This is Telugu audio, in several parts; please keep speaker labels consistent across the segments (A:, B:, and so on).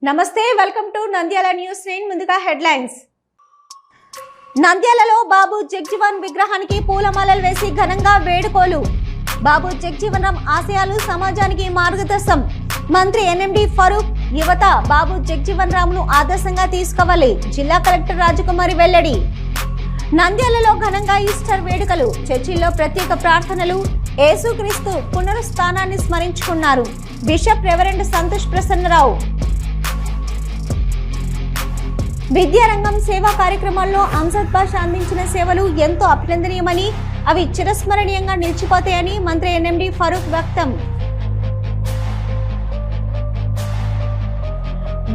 A: నమస్తే వెల్కమ్ టు నంద్యాల న్యూస్ 9 ముందుగా హెడ్లైన్స్. నంద్యాలలో బాబు జగ్జీవన్ విగ్రహానికి పూలమాలలు వేసి ఘనంగా వేడుకోలు. బాబు జగ్జీవన్ రామ్ ఆశయాలు సమాజానికి మార్గదర్శనం. మంత్రి ఎన్ఎండి ఫరూక్ యువత బాబు జగ్జీవన్ రామ్ను ఆదర్శంగా తీసుకోవాలి. జిల్లా కలెక్టర్ రాజకుమారి వెల్లడి. నంద్యాలలో ఘనంగా ఈస్టర్ వేడుకలు. చర్చిల్లో ప్రత్యేక ప్రార్థనలు. యేసుక్రీస్తు పునరుస్థానాన్ని స్మరించుకున్నారు. Bishop reverend Santosh Prasannarao. విద్యారంగం సేవా కార్యక్రమాల్లో అంజద్ బాషా అందించిన సేవలు ఎంతో అభినందనీయమని, అవి చిరస్మరణీయంగా నిలిచిపోతాయని మంత్రి ఎన్ఎండి ఫరూక్ వ్యక్తం.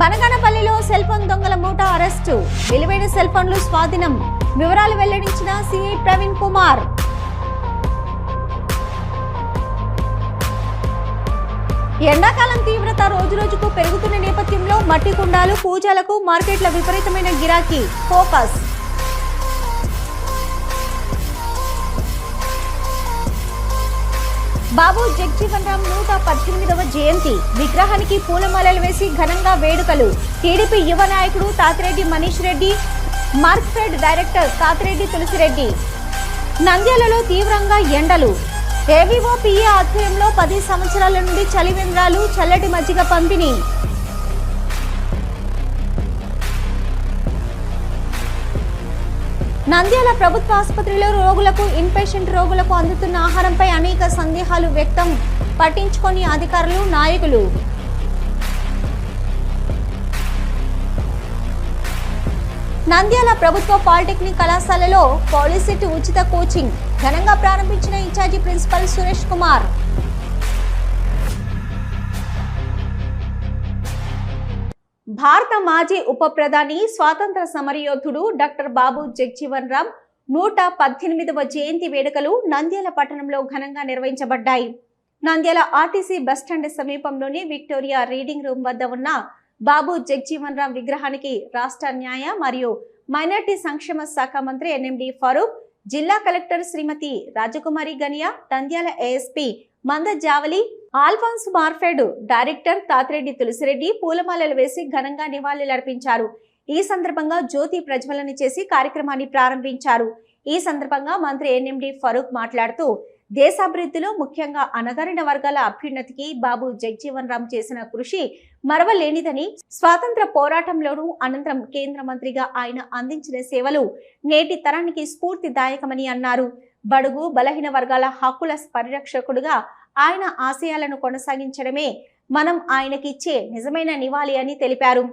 A: బనగానపల్లిలో సెల్ ఫోన్ దొంగల మూటా అరెస్టు. విలువైన సెల్ ఫోన్లు స్వాధీనం. వివరాలు వెల్లడించిన సిఐ ప్రవీణ్ కుమార్. ఎండాకాలం తీవ్రత రోజురోజుకు పెరుగుతున్న నేపథ్యంలో మట్టి కుండాలు పూజలకు మార్కెట్ల విపరీతమైన గిరాకీ. ఫోకస్. బాబు జగ్జీవన్ రామ్ 118వ జయంతి విగ్రహానికి పూలమాలలు వేసి ఘనంగా వేడుకలు. టీడీపీ యువ నాయకుడు తాతిరెడ్డి మనీష్ రెడ్డి, మార్క్ఫెడ్ డైరెక్టర్ తాతిరెడ్డి తులసిరెడ్డి. నంద్యాలలో తీవ్రంగా ఎండలు. ఏవీఓపీఏ ఆధ్వర్యంలో 10 సంవత్సరాల నుండి చలివేంద్రాలు, చల్లటి మజ్జిగ పంపిణీ. నంద్యాల ప్రభుత్వ ఆసుపత్రిలో రోగులకు, ఇన్పేషెంట్ రోగులకు అందుతున్న ఆహారంపై అనేక సందేహాలు వ్యక్తం. పట్టించుకొని అధికారులు, నాయకులు. నంద్యాల ప్రభుత్వ పాలిటెక్నిక్ కళాశాలలో పాలిసెట్ ఉచిత కోచింగ్ ఘనంగా ప్రారంభించిన ఇన్ఛార్జి ప్రిన్సిపల్ సురేష్ కుమార్. భారత మాజీ ఉప ప్రధాని, స్వాతంత్ర సమరయోధుడు డాక్టర్ బాబు జగ్జీవన్ రామ్ 118వ జయంతి వేడుకలు నంద్యాల పట్టణంలో ఘనంగా నిర్వహించబడ్డాయి. నంద్యాల ఆర్టీసీ బస్టాండ్ సమీపంలోని విక్టోరియా రీడింగ్ రూమ్ వద్ద ఉన్న బాబు జగ్జీవన్ రామ్ విగ్రహానికి రాష్ట్ర న్యాయ మరియు మైనార్టీ సంక్షేమ శాఖ మంత్రి ఎన్ఎండి ఫరూక్, జిల్లా కలెక్టర్ శ్రీమతి రాజకుమారి గనియా, నంద్యాల ఏఎస్పీ మంద జావలి, ఆల్ఫాన్స్ మార్ఫెడ్ డైరెక్టర్ తాతిరెడ్డి తులసిరెడ్డి పూలమాలలు వేసి ఘనంగా నివాళులర్పించారు. ఈ సందర్భంగా జ్యోతి ప్రజ్వలన చేసి కార్యక్రమాన్ని ప్రారంభించారు. ఈ సందర్భంగా మంత్రి ఎన్ఎండి ఫరూక్ మాట్లాడుతూ, దేశాభివృద్ధిలో ముఖ్యంగా అణగారిన వర్గాల అభ్యున్నతికి బాబు జగ్జీవన్ రామ్ చేసిన కృషి మరవలేనిదని, స్వాతంత్ర పోరాటంలోనూ అనంతరం కేంద్ర మంత్రిగా ఆయన అందించిన సేవలు నేటి తరానికి స్ఫూర్తిదాయకమని అన్నారు. బడుగు బలహీన వర్గాల హక్కుల పరిరక్షకుడుగా ఆయన ఆశయాలను కొనసాగించడమే మనం ఆయనకిచ్చే నిజమైన నివాళి అని తెలిపారు.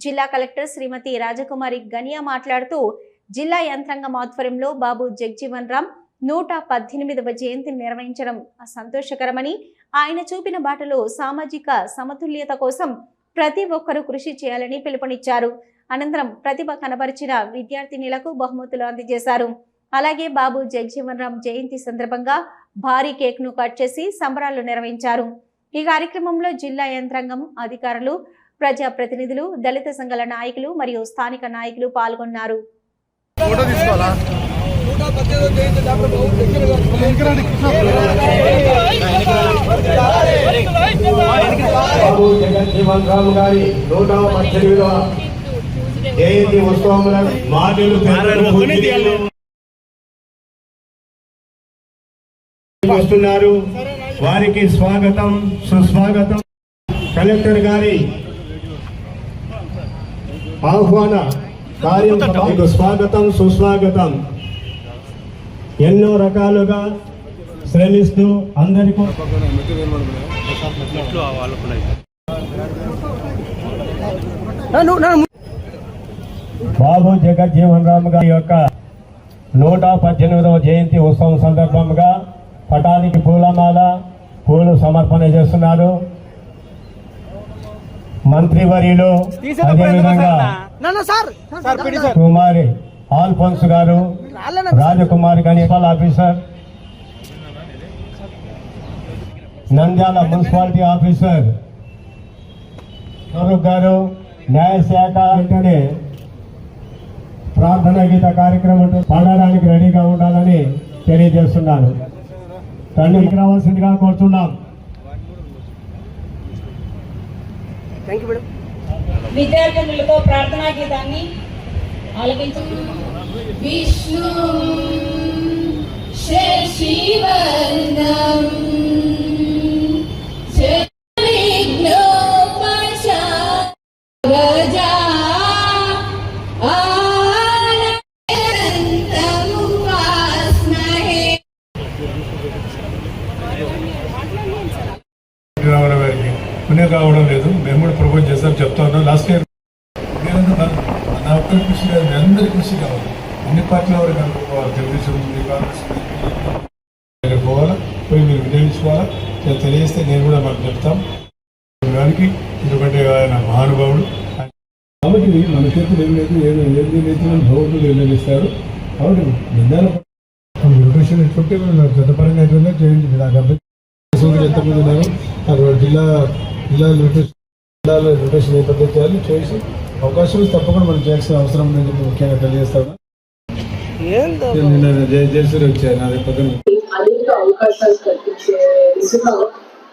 A: జిల్లా కలెక్టర్ శ్రీమతి రాజకుమారి గనియా మాట్లాడుతూ, జిల్లా యంత్రాంగం ఆధ్వర్యంలో బాబు జగ్జీవన్ రామ్ 118వ జయంతిని నిర్వహించడం సంతోషకరమని, ఆయన చూపిన బాటలో సామాజిక సమతుల్యత కోసం ప్రతి ఒక్కరూ కృషి చేయాలని పిలుపునిచ్చారు. అనంతరం ప్రతిభ కనబరిచిన విద్యార్థినులకు బహుమతులు అందజేశారు. అలాగే బాబు జగ్జీవన్ రామ్ జయంతి సందర్భంగా భారీ కేక్ ను కట్ చేసి సంబరాలు నిర్వహించారు. ఈ కార్యక్రమంలో జిల్లా యంత్రాంగం, అధికారులు, ప్రజాప్రతినిధులు, దళిత సంఘాల నాయకులు మరియు స్థానిక నాయకులు పాల్గొన్నారు.
B: జగజ్జీవన్ రామ్ గారి 118వ జయంతి ఉత్సవములను వస్తున్నారు. వారికి స్వాగతం, సుస్వాగతం. కలెక్టర్ గారి ఆహ్వాన కార్యక్రమానికి స్వాగతం, సుస్వాగతం. ఎన్నో రకాలుగా శ్రమిస్తూ అందరికీ బాబు జగజ్జీవన్ రామ్ గారి యొక్క 118వ జయంతి ఉత్సవం సందర్భంగా పటానికి పూలు సమర్పణ చేస్తున్నారు. మంత్రివర్యులు, అదేవిధంగా కుమారి ఆల్ఫోన్స్ గారు, Rajakumari municipal officer, Nandyal municipality officer Farooq గారు, న్యాయశాఖ వెంటనే ప్రార్థనా గీత కార్యక్రమం పాడడానికి రెడీగా ఉండాలని తెలియజేస్తున్నాను. తండ్రికి రావాల్సిందిగా కోరుతున్నాం.
C: విద్యార్థినులతో ప్రార్థనా గీతాన్ని ఆలపించుకుంటున్నాం. విష్ణు శశివర్ణం శశిఘ్నోపశారజా ఆనందముపాస్మహే.
B: రావడం గారికి పుణ్యం కావడం లేదు. మేము కూడా ప్రపోజ్ చేస్తాం, చెప్తా ఉన్నాం. లాస్ట్ ఇయర్ నా ఒక్క కృషి కాదు, మీ అందరి కృషి కావాలి. అన్ని పార్టీల వరకు అనుకోవాలి. తెలుగుదేశం ఉంది, కాంగ్రెస్ దగ్గర పోవాలా, పోయి మీరు వినియోగించుకోవాలా. తెలియజేస్తే నేను కూడా మాకు చెప్తాం దానికి. ఎందుకంటే ఆయన మహానుభావుడు కాబట్టి మన చేతులు ఏం లేదు, ఏది లేదు భగవంతులు నిర్ణయిస్తారు. కాబట్టి నిందాల రొటేషన్ ఎట్లుంటే చట్టపరంగా ఎట్లుందో చేయండి. నాకు అభ్యర్థి ఎంతమంది ఉన్నారు, నాకు జిల్లాలో రొటేషన్ ఏ పద్ధతి చేయాలి చేసి అవకాశాలు తప్పకుండా మనం చేయాల్సిన అవసరం ఉందని చెప్పి ముఖ్యంగా తెలియజేస్తాను. జయశ్రీ వచ్చారు నా పక్కన.
D: అనేక అవకాశాలు కల్పించే దిశగా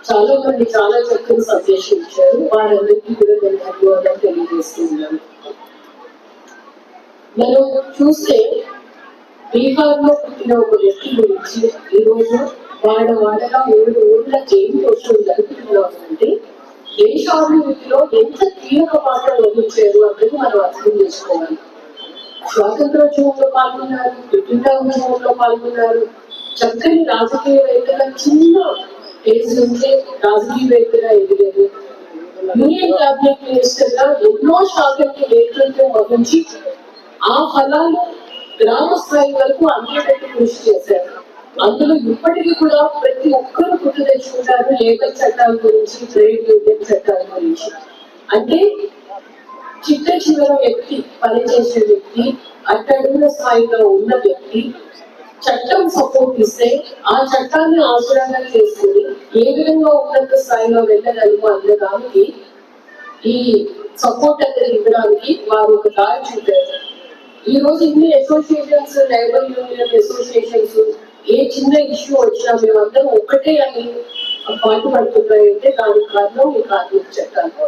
D: చాలా మంది చాలా చక్కని సందేశం ఇచ్చారు. వారందరికీ కూడా నేను ధన్యవాదాలు తెలియజేస్తున్నాను. మనం చూస్తే బీహార్ లో పుట్టిన ఒక వ్యక్తి గురించి ఈరోజు వాడలా 7 ఊళ్ళ జైలు కోసం జరుగుతున్నామంటే దేశాభివృద్ధిలో ఎంత కీలక పాత్ర వహించారు అన్నది మనం అర్థం చేసుకోవాలి. స్వాతంత్రోద్యమంలో పాల్గొన్నారు, విభిన్న ఉద్యమంలో పాల్గొన్నారు. చక్కని రాజకీయవేత్తగా చిన్న ఏజ్ నుంచే రాజకీయవేత్తగా ఎదిగారు. యూనియన్ క్యాబినెట్ మినిస్టర్ గా ఎన్నో శాఖలకి నేతృత్వం వహించి ఆ ఫలాలు గ్రామ స్థాయి వరకు అందేటట్టు కృషి చేశారు. అందులో ఇప్పటికీ కూడా ప్రతి ఒక్కరు గుర్తు తెచ్చుకుంటారు లేబర్ చట్టాల గురించి, ట్రేడ్ యూనియన్ చట్టాల గురించి. అంటే చిట్ట చివర వ్యక్తి, పనిచేసే వ్యక్తి, అట్టడుగుల స్థాయిలో ఉన్న వ్యక్తి చట్టం సపోర్ట్ ఇస్తే ఆ చట్టాన్ని ఆసరాగా చేసుకుని ఏ విధంగా ఉన్నత స్థాయిలో వెళ్ళగలము అన్నదానికి ఈ సపోర్ట్ అనేది ఇవ్వడానికి వారు ఒక దారి చూపారు. ఈ రోజు ఇన్ని అసోసియేషన్స్, లేబర్ యూనియన్ అసోసియేషన్స్ ఏ చిన్న ఇష్యూ వచ్చినా మేమందరం ఒక్కటే అని పాటుపడుతున్నాయంటే దానికి కారణం ఈ కార్మిక చట్టాలు.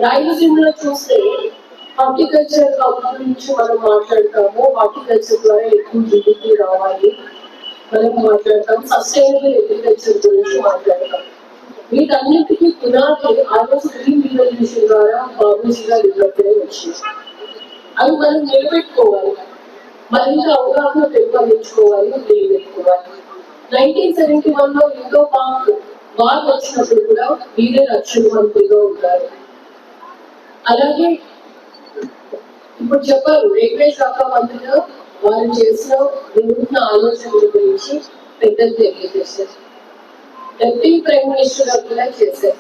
D: రాయలసీమలో చూస్తే హార్టికల్చర్ గురించి మనం మాట్లాడతాము. హార్టికల్చర్ ద్వారా ఎక్కువ జీడిపి రావాలి మనం మాట్లాడతాం. సస్టైనబుల్ అగ్రికల్చర్ గురించి మాట్లాడతాం. వీటన్నిటికీ పునాది ఆ రోజు గ్రీన్ రివల్యూషన్ ద్వారా బాబూజీ గారు ఇవ్వడమే వచ్చింది. అవి మనం నిలబెట్టుకోవాలి, మరింత అవగాహన పెంపొందించుకోవాలి, నిలబెట్టుకోవాలి. 1971 లో ఇండో పాక్ వార్ వచ్చినప్పుడు కూడా వీరే రక్షణ మంత్రిగా ఉంటారు. అలాగే ఇప్పుడు చెప్పారు రైల్వే శాఖ మంత్రిగా వారు చేసిన వినూత్న ఆలోచనల గురించి పెద్దలు తెలియజేశారు. డెప్యూటీ ప్రైమ్ మినిస్టర్ గా కూడా చేశారు.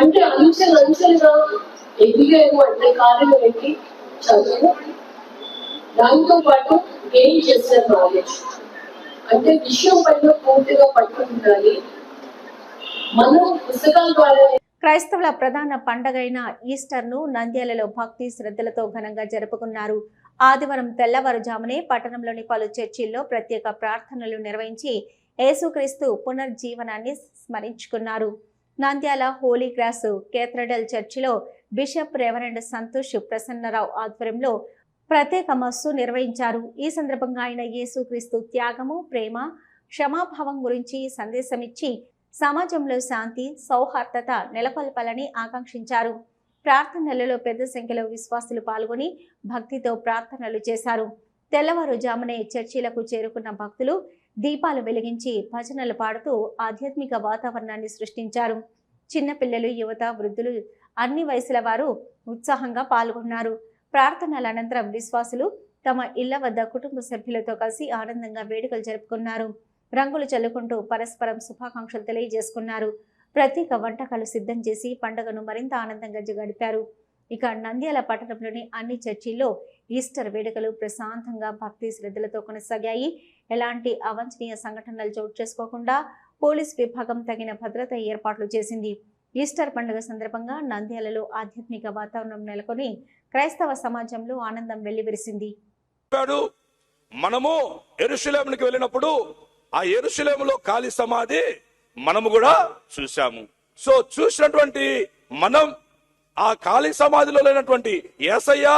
D: అంటే అంచెలుగా ఎదిగారు అంటే కారణం ఏంటి? చదువు, దాంతో పాటు గెయిన్ చేసిన నాలెడ్జ్. అంటే విషయం పైన పూర్తిగా పట్టుకుంటాలి. మనం పుస్తకాల ద్వారా
A: క్రైస్తవుల ప్రధాన పండగైన ఈస్టర్ను నంద్యాలలో భక్తి శ్రద్ధలతో ఘనంగా జరుపుకున్నారు. ఆదివారం తెల్లవారుజామునే పట్టణంలోని పలు చర్చిల్లో ప్రత్యేక ప్రార్థనలు నిర్వహించి యేసుక్రీస్తు పునర్జీవనాన్ని స్మరించుకున్నారు. నంద్యాల హోలీ క్రాస్ కేథడ్రల్ చర్చిలో బిషప్ రెవరెండ్ సంతోష్ ప్రసన్నరావు ఆధ్వర్యంలో ప్రత్యేక మస్సు నిర్వహించారు. ఈ సందర్భంగా ఆయన యేసుక్రీస్తు త్యాగము, ప్రేమ, క్షమాభావం గురించి సందేశమిచ్చి సమాజంలో శాంతి, సౌహార్దత నెలకొల్పాలని ఆకాంక్షించారు. ప్రార్థనలలో పెద్ద సంఖ్యలో విశ్వాసులు పాల్గొని భక్తితో ప్రార్థనలు చేశారు. తెల్లవారుజామునే చర్చిలకు చేరుకున్న భక్తులు దీపాలు వెలిగించి భజనలు పాడుతూ ఆధ్యాత్మిక వాతావరణాన్ని సృష్టించారు. చిన్నపిల్లలు, యువత, వృద్ధులు, అన్ని వయసుల వారు ఉత్సాహంగా పాల్గొన్నారు. ప్రార్థనల అనంతరం విశ్వాసులు తమ ఇళ్ల వద్ద కుటుంబ సభ్యులతో కలిసి ఆనందంగా వేడుకలు జరుపుకున్నారు. రంగులు చల్లుకుంటూ పరస్పరం శుభాకాంక్షలు తెలియజేసుకున్నారు. ప్రత్యేక వంటకాలు సిద్ధం చేసి పండుగను మరింత ఆనందంగా గడిపారు. ఇక నంద్యాల పట్టణంలోని అన్ని చర్చిల్లో ఈస్టర్ వేడుకలు ప్రశాంతంగా భక్తి శ్రద్ధలతో కొనసాగాయి. ఎలాంటి అవాంఛనీయ సంఘటనలు చోటు చేసుకోకుండా పోలీస్ విభాగం తగిన భద్రత ఏర్పాట్లు చేసింది. ఈస్టర్ పండుగ సందర్భంగా నంద్యాలలో ఆధ్యాత్మిక వాతావరణం నెలకొని క్రైస్తవ సమాజంలో ఆనందం వెల్లివిరిసింది.
E: మనము యెరూషలేముకి వెళ్ళినప్పుడు ఆ యెరూషలేములో ఖాళీ సమాధి మనము కూడా చూసాము. సో చూసినటువంటి మనం ఆ ఖాళీ సమాధిలో లేనటువంటి యేసయ్య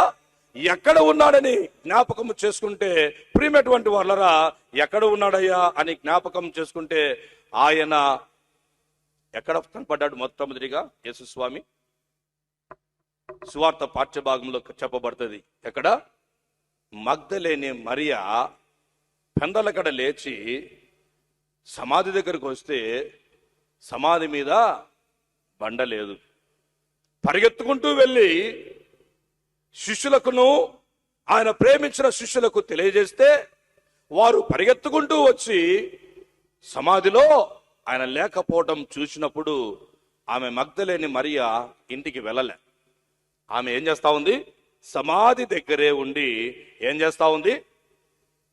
E: ఎక్కడ ఉన్నాడని జ్ఞాపకం చేసుకుంటే, ప్రియమైనటువంటి వాళ్ళరా, ఎక్కడ ఉన్నాడయ్యా అని జ్ఞాపకం చేసుకుంటే ఆయన ఎక్కడ కనపడ్డాడు? మొట్టమొదటిగా యేసు స్వామి సువార్త పాఠ్యభాగంలో చెప్పబడుతుంది. ఎక్కడ? మగ్దలేని మరియా పెందలకడ లేచి సమాధి దగ్గరకు వస్తే సమాధి మీద బండ లేదు. పరిగెత్తుకుంటూ వెళ్ళి శిష్యులకును ఆయన ప్రేమించిన శిష్యులకు తెలియజేస్తే వారు పరిగెత్తుకుంటూ వచ్చి సమాధిలో ఆయన లేకపోవటం చూసినప్పుడు ఆమె మగ్దలేని మరియా ఇంటికి వెళ్ళలే. ఆమె ఏం చేస్తా ఉంది? సమాధి దగ్గరే ఉండి ఏం చేస్తా ఉంది?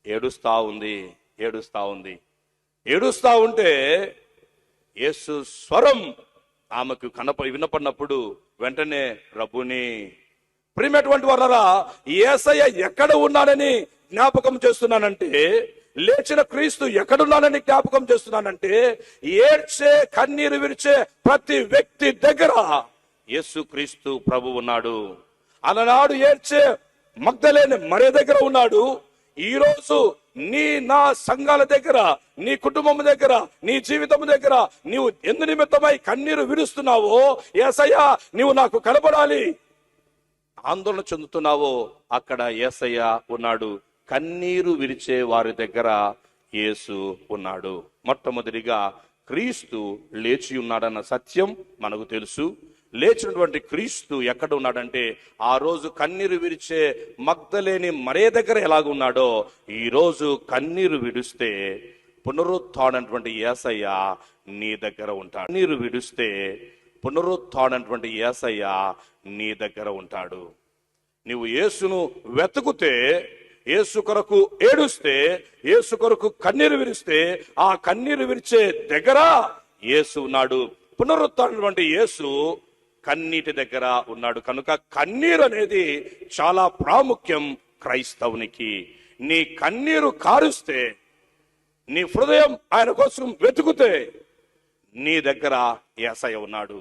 E: ఏడుస్తా ఉంది. ఏడుస్తా ఉంటే యేసు స్వరం ఆమెకు వినపడినప్పుడు వెంటనే రబ్బుని. ప్రియమైనటువంటి వాళ్ళరా, యేసయ్య ఎక్కడ ఉన్నాడని జ్ఞాపకం చేస్తున్నానంటే, లేచిన క్రీస్తు ఎక్కడున్నాడని జ్ఞాపకం చేస్తున్నానంటే, ఏడ్చే కన్నీరు విరిచే ప్రతి వ్యక్తి దగ్గర యేసు క్రీస్తు ప్రభు ఉన్నాడు. అలనాడు ఏడ్చే మగ్దలేని మరియ దగ్గర ఉన్నాడు. ఈ రోజు నా సంఘాల దగ్గర, నీ కుటుంబం దగ్గర, నీ జీవితం దగ్గర నీవు ఎందు నిమిత్తమై కన్నీరు విరుస్తున్నావో, యేసయ్య నీవు నాకు కనబడాలి ఆందోళన చెందుతున్నావో, అక్కడ యేసయ్య ఉన్నాడు. కన్నీరు విరిచే వారి దగ్గర యేసు ఉన్నాడు. మొట్టమొదటిగా క్రీస్తు లేచి ఉన్నాడన్న సత్యం మనకు తెలుసు. లేచినటువంటి క్రీస్తు ఎక్కడ ఉన్నాడంటే, ఆ రోజు కన్నీరు విరిచే మగ్దలేని మరియ దగ్గర ఎలాగున్నాడో, ఈ రోజు కన్నీరు విడిస్తే పునరుత్థానటువంటి యేసయ్య నీ దగ్గర ఉంటాడు. కన్నీరు విడిస్తే పునరుత్థానటువంటి యేసయ్య నీ దగ్గర ఉంటాడు. నీవు యేసును వెతుకుతే, యేసు కొరకు ఏడుస్తే, యేసు కొరకు కన్నీరు విరిస్తే, ఆ కన్నీరు విరిచే దగ్గర యేసు ఉన్నాడు. పునరుత్థానటువంటి యేసు కన్నీటి దగ్గర ఉన్నాడు. కనుక కన్నీరు అనేది చాలా ప్రాముఖ్యం క్రైస్తవునికి. నీ కన్నీరు కారుస్తే, నీ హృదయం ఆయన కోసం వెతుకుతే నీ దగ్గర యేసయ్య ఉన్నాడు.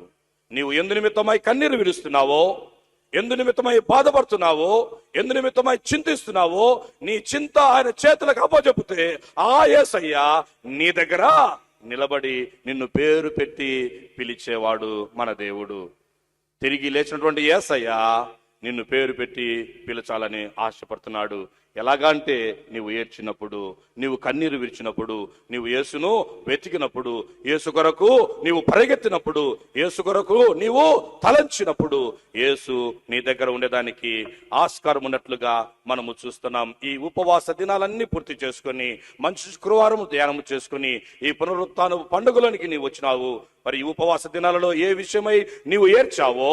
E: నీవు ఎందు నిమిత్తమై కన్నీరు విరుస్తున్నావో, ఎందు నిమిత్తమై బాధపడుతున్నావో, ఎందు నిమిత్తమై చింతిస్తున్నావో, నీ చింత ఆయన చేతులకు అప్పచెప్పితే ఆ యేసయ్య నీ దగ్గర నిలబడి నిన్ను పేరు పెట్టి పిలిచేవాడు మన దేవుడు. తిరిగి లేచినటువంటి యేసయ్య నిన్ను పేరు పెట్టి పిలచాలని ఆశపడుతున్నాడు. ఎలాగంటే, నీవు ఏడ్చినప్పుడు, నీవు కన్నీరు విరిచినప్పుడు, నీవు యేసును వెతికినప్పుడు, యేసు కొరకు నీవు పరిగెత్తినప్పుడు, యేసు కొరకు నీవు తలంచినప్పుడు యేసు నీ దగ్గర ఉండేదానికి ఆస్కారం ఉన్నట్లుగా మనము చూస్తున్నాం. ఈ ఉపవాస దినాలన్నీ పూర్తి చేసుకొని, మంచి శుక్రవారం ధ్యానము చేసుకుని, ఈ పునరుత్థాన పండుగలోనికి నీవు వచ్చినావు. మరి ఈ ఉపవాస దినాలలో ఏ విషయమై నీవు ఏడ్చావో,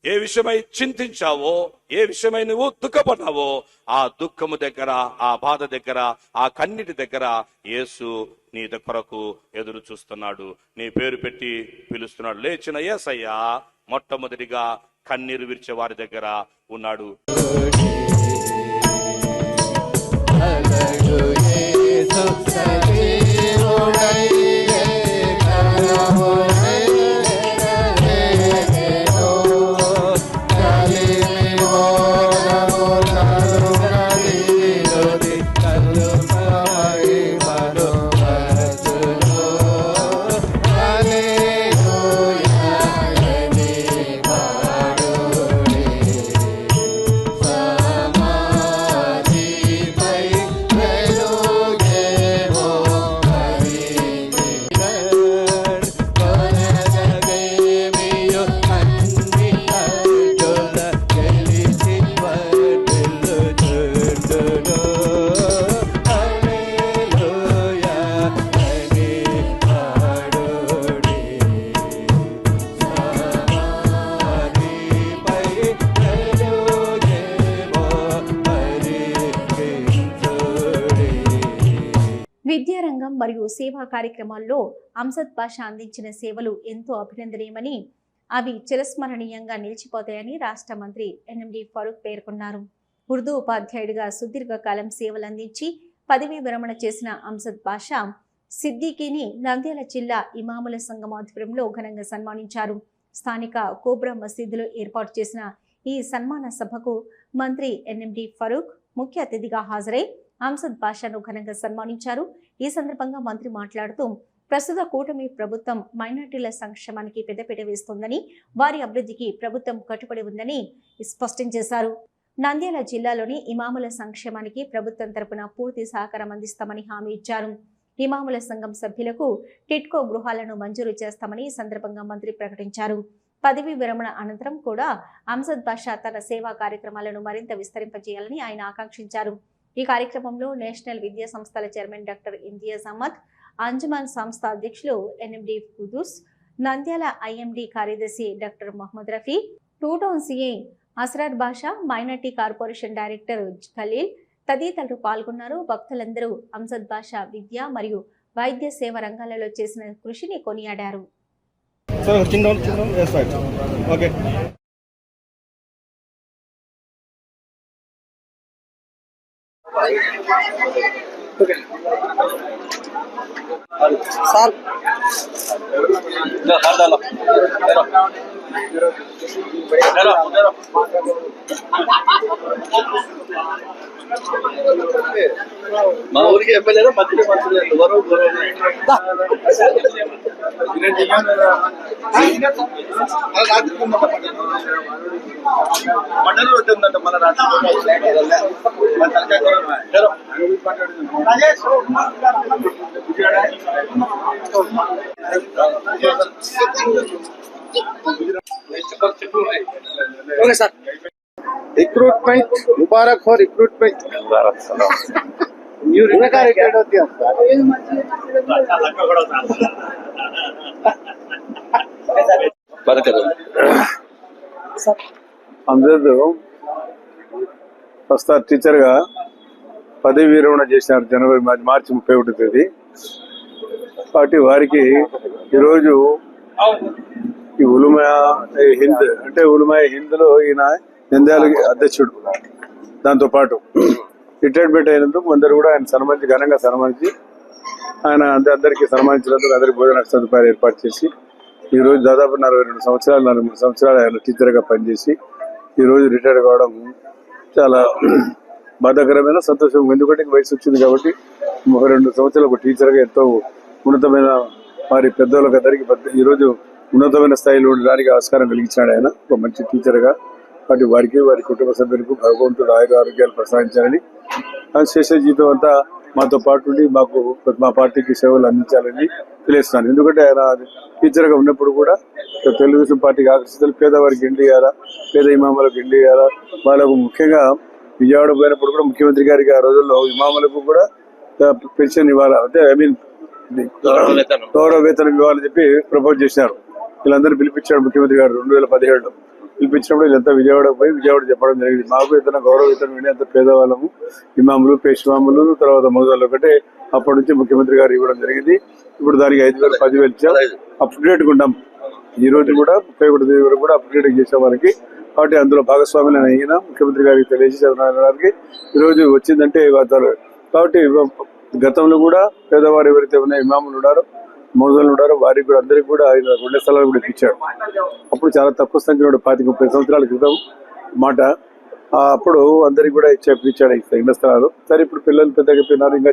E: ఏ విషయమై చింతించావో, ఏ విషయమై నువ్వు దుఃఖపడ్డావో, ఆ దుఃఖము దగ్గర, ఆ బాధ దగ్గర, ఆ కన్నిటి దగ్గర యేసు నీ కొరకు ఎదురు చూస్తున్నాడు. నీ పేరు పెట్టి పిలుస్తున్నాడు. లేచిన యేసయ్య మొట్టమొదటిగా కన్నీరు విరిచే వారి దగ్గర ఉన్నాడు.
A: విద్యారంగం మరియు సేవా కార్యక్రమాల్లో అంసద్ బాషా అందించిన సేవలు ఎంతో అభినందనీయమని, అవి చిరస్మరణీయంగా నిలిచిపోతాయని రాష్ట్ర మంత్రి ఎన్ఎండి ఫరూక్ పేర్కొన్నారు. ఉర్దూ ఉపాధ్యాయుడిగా సుదీర్ఘకాలం సేవలందించి పదవీ విరమణ చేసిన అంసద్ బాషా సిద్దికీని నంద్యాల జిల్లా ఇమాముల సంఘం ఆధ్వర్యంలో ఘనంగా సన్మానించారు. స్థానిక కోబ్రా మసీదులో ఏర్పాటు చేసిన ఈ సన్మాన సభకు మంత్రి ఎన్ఎండి ఫరూక్ ముఖ్య అతిథిగా హాజరై అంసద్ బాషాను ఘనంగా సన్మానించారు. ఈ సందర్భంగా మంత్రి మాట్లాడుతూ ప్రస్తుత కూటమి ప్రభుత్వం మైనార్టీల సంక్షేమానికి పెద్దపీట వేస్తోందని, వారి అభివృద్ధికి ప్రభుత్వం కట్టుబడి ఉందని స్పష్టం చేశారు. నంద్యాల జిల్లాలోని ఇమాముల సంక్షేమానికి ప్రభుత్వం తరపున పూర్తి సహకారం అందిస్తామని హామీ ఇచ్చారు. ఇమాముల సంఘం సభ్యులకు టిట్కో గృహాలను మంజూరు చేస్తామని ఈ సందర్భంగా మంత్రి ప్రకటించారు. పదవి విరమణ అనంతరం కూడా అంసద్ బాషా తన సేవా కార్యక్రమాలను మరింత విస్తరింపజేయాలని ఆయన ఆకాంక్షించారు. ఈ కార్యక్రమంలో నేషనల్ విద్యా సంస్థల చైర్మన్ డాక్టర్ ఇంతియాజ్ అహ్మద్, అంజుమన్ సంస్థ అధ్యక్షులు ఎన్ఎండి కుదూస్, నంద్యాల ఐఎండి కార్యదర్శి doctor Mohammed Rafi, two town CI Asrar Basha, minority corporation director Khalil తదితరులు పాల్గొన్నారు. భక్తులందరూ అంసద్ బాషా విద్య మరియు వైద్య సేవ రంగాలలో చేసిన కృషిని కొనియాడారు.
F: మా ఊరికి ఎమ్మెల్యేలో మంత్రి ఎవరో మండలి ఉంటుందంట మన
G: रिक्रूटमेंट मुबारक हो रिक्रूटमेंट न्यू रिक्रूटमेंट होती है అందరూ ప్రస్తుత టీచర్గా పదవి విరమణ చేసినారు జనవరి మార్చి 31వ తేదీ. కాబట్టి వారికి ఈరోజు ఈ ఉలుమా హింద్ అంటే ఉలుమా హింద్లో ఈయన నంద్యాల అధ్యక్షుడు. దాంతో పాటు రిటైర్మెంట్ అయినందుకు అందరూ కూడా ఆయన సన్మానించి ఘనంగా సన్మానించి ఆయన అందరికీ సన్మానించినందుకు అందరికీ భోజన సదుపాయాలు ఏర్పాటు చేసి ఈరోజు దాదాపు 43 సంవత్సరాలు ఆయన టీచర్గా పనిచేసి ఈరోజు రిటైర్ కావడం చాలా బాధాకరమైన సంతోషం. ఎందుకంటే వయసు వచ్చింది కాబట్టి 32 సంవత్సరాలు ఒక టీచర్గా ఎంతో ఉన్నతమైన వారి పెద్దవాళ్ళకి అందరికీ ఈరోజు ఉన్నతమైన స్థాయిలో ఉండడానికి ఆస్కారం కలిగించాడు ఆయన ఒక మంచి టీచర్గా. కాబట్టి వారికి వారి కుటుంబ సభ్యులకు భగవంతుడు ఆరోగ్యాలు ప్రసాదించాలని, శేష జీవితం అంతా మాతో పాటు ఉండి మా పార్టీకి సేవలు అందించాలని తెలియస్తున్నాను. ఎందుకంటే ఆయన టీచర్గా ఉన్నప్పుడు కూడా తెలుగుదేశం పార్టీకి ఆకర్షితులు పేదవారికి ఎండి ఇయ్యాలా, పేద ఇమాములకు ఎండి ఇయ్యాలా, వాళ్ళకు ముఖ్యంగా విజయవాడ పోయినప్పుడు కూడా ముఖ్యమంత్రి గారికి ఆ రోజుల్లో ఇమాములకు కూడా పెన్షన్ ఇవ్వాలా, అంటే గౌరవ వేతనం ఇవ్వాలని చెప్పి ప్రపోజ్ చేసినారు. వీళ్ళందరూ పిలిపించాడు ముఖ్యమంత్రి గారు 2017లో. పిలిపించినప్పుడు వీళ్ళంతా విజయవాడ పోయి విజయవాడ చెప్పడం జరిగింది. మాకు ఏదైనా గౌరవ వేతనం విని అంత పేదవాళ్ళము, ఇమాములు, పేష్మాములు, తర్వాత మొదలు ఒకటే అప్పటి నుంచి ముఖ్యమంత్రి గారు ఇవ్వడం జరిగింది. ఇప్పుడు దానికి 5,000 10,000 ఇచ్చాం. అప్డేట్గా ఉన్నాం. ఈ రోజు కూడా 31 తేదీ వరకు కూడా అప్డేట్ చేసే వారికి. కాబట్టి అందులో భాగస్వాములు అయిన ముఖ్యమంత్రి గారికి తెలియజేసి చదవడానికి ఈరోజు వచ్చిందంటే కాబట్టి గతంలో కూడా పేదవారు ఎవరైతే ఉన్నాయో ఇమాములు ఉన్నారో, మోజలు ఉన్నారో వారికి కూడా అందరికీ కూడా ఆయన 2 స్థలాలు కూడా ఇప్పించాడు. అప్పుడు చాలా తక్కువ సంఖ్యలో 25-30 సంవత్సరాల క్రితం మాట. అప్పుడు అందరికి కూడా ఇప్పించాడు ఇళ్ల స్థలాలు. సరే ఇప్పుడు పిల్లలు పెద్దగా అయిపోయినారు, ఇంకా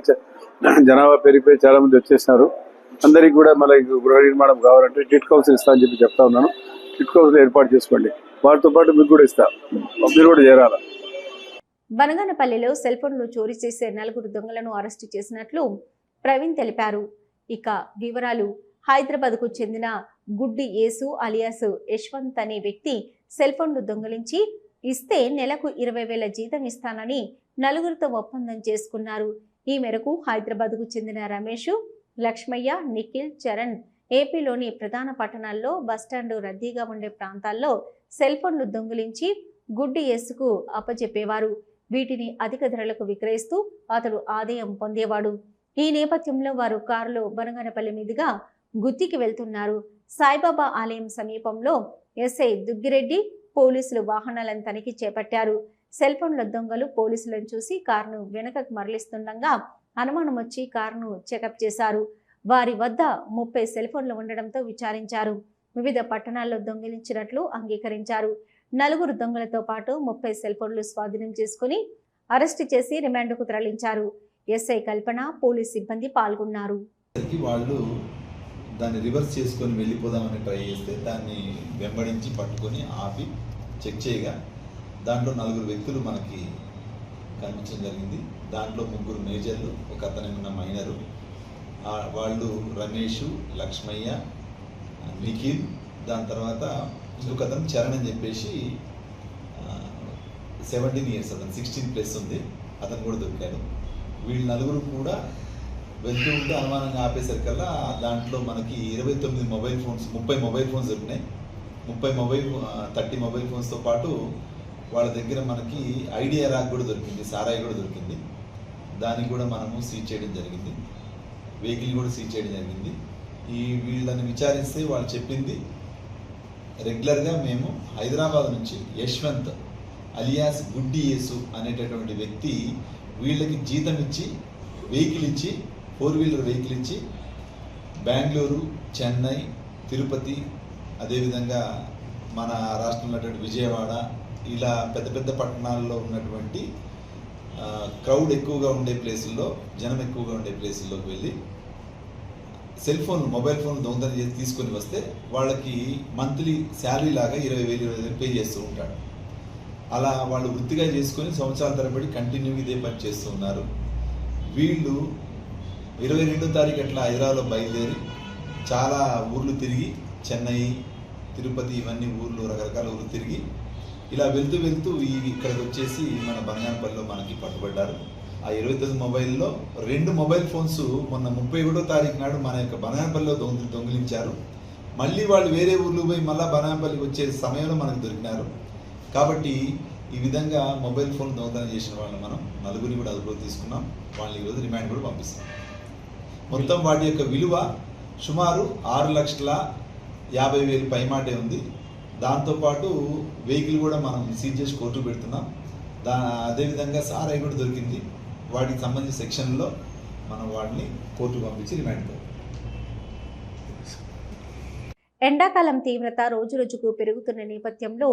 G: జనాభా పెరిగిపోయి చాలా మంది వచ్చేసినారు. అందరికి కూడా మళ్ళీ గృహ నిర్మాణం కావాలంటే టిట్ కౌన్సిల్ ఇస్తా అని చెప్పి చెప్తా ఉన్నాను. టిట్ కౌన్సిల్ ఏర్పాటు చేసుకోండి, వాటితో పాటు మీకు కూడా ఇస్తా, మీరు కూడా చేరాల.
A: బనగానపల్లిలో సెల్ ఫోన్లు చోరీ చేసే 4 దొంగలను అరెస్టు చేసినట్లు ప్రవీణ్ తెలిపారు. ఇక వివరాలు: హైదరాబాద్కు చెందిన గుడ్డి యేసు అలియాస్ యశ్వంత్ అనే వ్యక్తి సెల్ ఫోన్లు దొంగిలించి ఇస్తే నెలకు 20,000 జీతం ఇస్తానని 4గురితో ఒప్పందం చేసుకున్నారు. ఈ మేరకు హైదరాబాద్కు చెందిన రమేష్, లక్ష్మయ్య, నిఖిల్, చరణ్ ఏపీలోని ప్రధాన పట్టణాల్లో బస్టాండ్ రద్దీగా ఉండే ప్రాంతాల్లో సెల్ ఫోన్లు దొంగిలించి గుడ్డి యేసుకు అప్పచెప్పేవారు. వీటిని అధిక ధరలకు విక్రయిస్తూ అతడు ఆదాయం పొందేవాడు. ఈ నేపథ్యంలో వారు కారులో బనగానపల్లి మీదుగా గుత్తికి వెళ్తున్నారు. సాయిబాబా ఆలయం సమీపంలో ఎస్ఐ దుగ్గిరెడ్డి పోలీసులు వాహనాలను తనిఖీ చేపట్టారు. సెల్ ఫోన్ల దొంగలు పోలీసులను చూసి కారును వెనకకు మరలిస్తుండగా అనుమానం వచ్చి కారును చెకప్ చేశారు. వారి వద్ద 30 సెల్ ఫోన్లు ఉండడంతో విచారించారు. వివిధ పట్టణాల్లో దొంగిలించినట్లు అంగీకరించారు. 4 దొంగలతో పాటు 30 సెల్ ఫోన్లు స్వాధీనం చేసుకుని అరెస్టు చేసి రిమాండ్కు తరలించారు. ఎస్ఐ కల్పన, పోలీస్ సిబ్బంది పాల్గొన్నారు.
H: వాళ్ళు దాన్ని రివర్స్ చేసుకొని వెళ్ళిపోదామని ట్రై చేస్తే దాన్ని వెంబడించి పట్టుకొని ఆపి చెక్ చేయగా దాంట్లో 4 వ్యక్తులు మనకి కనిపించడం జరిగింది. దాంట్లో 3 మేజర్లు, ఒక అతనేమన్నా మైనరు. వాళ్ళు రమేష్, లక్ష్మయ్య, నిఖిల్, దాని తర్వాత ఇంకొక అతను చరణ్ అని చెప్పేసి 17 ఇయర్స్, అతను 16+ ఉంది, అతను కూడా దొరికాడు. వీళ్ళు 4 కూడా వెళ్తూ ఉంటే అనుమానంగా ఆపేసరికల్లా దాంట్లో మనకి 29 మొబైల్ ఫోన్స్, 30 మొబైల్ ఫోన్స్ దొరికినాయి. 30 మొబైల్ ఫోన్స్తో పాటు వాళ్ళ దగ్గర మనకి ఐడియా రాక్ కూడా దొరికింది, సారాయి కూడా దొరికింది. దాన్ని కూడా మనము సీజ్ చేయడం జరిగింది. వెహికల్ కూడా సీజ్ చేయడం జరిగింది. వీళ్ళని విచారిస్తే వాళ్ళు చెప్పింది, రెగ్యులర్గా మేము హైదరాబాద్ నుంచి యశ్వంత్ అలియాస్ గుడ్డి యేసు అనేటటువంటి వ్యక్తి వీళ్ళకి జీతం ఇచ్చి, వెహికల్ ఇచ్చి, 4 వీలర్ వెహికల్ ఇచ్చి బెంగళూరు, చెన్నై, తిరుపతి, అదేవిధంగా మన రాష్ట్రంలో ఉన్నటువంటి విజయవాడ, ఇలా పెద్ద పెద్ద పట్టణాల్లో ఉన్నటువంటి క్రౌడ్ ఎక్కువగా ఉండే ప్లేసుల్లో, జనం ఎక్కువగా ఉండే ప్లేసుల్లోకి వెళ్ళి సెల్ ఫోన్, మొబైల్ ఫోన్ దొంగతనం చేసి తీసుకొని వస్తే వాళ్ళకి మంత్లీ శాలరీ లాగా 20,000 పే చేస్తూ ఉంటాడు. అలా వాళ్ళు వృత్తిగా చేసుకొని సంవత్సరాల తరబడి కంటిన్యూగా ఇదే పని చేస్తూ ఉన్నారు. వీళ్ళు 22వ తారీఖు అట్లా హైదరాబాద్లో బయలుదేరి చాలా ఊర్లు తిరిగి, చెన్నై, తిరుపతి, ఇవన్నీ ఊర్లు, రకరకాల ఊర్లు తిరిగి ఇలా వెళ్తూ వెళ్తూ ఇక్కడికి వచ్చేసి మన బంగారపల్లిలో మనకి పట్టుబడ్డారు. ఆ 29 మొబైల్లో 2 మొబైల్ ఫోన్స్ మొన్న 31వ తారీఖు నాడు మన యొక్క బంగారపల్లిలో దొంగిలించారు. మళ్ళీ వాళ్ళు వేరే ఊర్లు పోయి మళ్ళీ బంగారపల్లికి వచ్చే సమయంలో మనకు దొరికినారు. కాబట్టి ఈ విధంగా మొబైల్ ఫోన్ దొంగతనం చేసిన వాళ్ళని మనం 4 కూడా అదుపులో తీసుకున్నాం. వాళ్ళని ఈరోజు రిమాండ్ కూడా పంపిస్తాం. మొత్తం వాటి యొక్క విలువ సుమారు 6,50,000 పైమాటే ఉంది. దాంతోపాటు వెహికల్ కూడా మనం సీజ్ చేసి కోర్టుకు పెడుతున్నాం. అదేవిధంగా సారాయి కూడా దొరికింది. వాటికి సంబంధించిన సెక్షన్లో మనం వాటిని కోర్టుకు పంపించి రిమాండ్ చేస్తాం.
A: ఎండాకాలం తీవ్రత రోజురోజుకు పెరుగుతున్న నేపథ్యంలో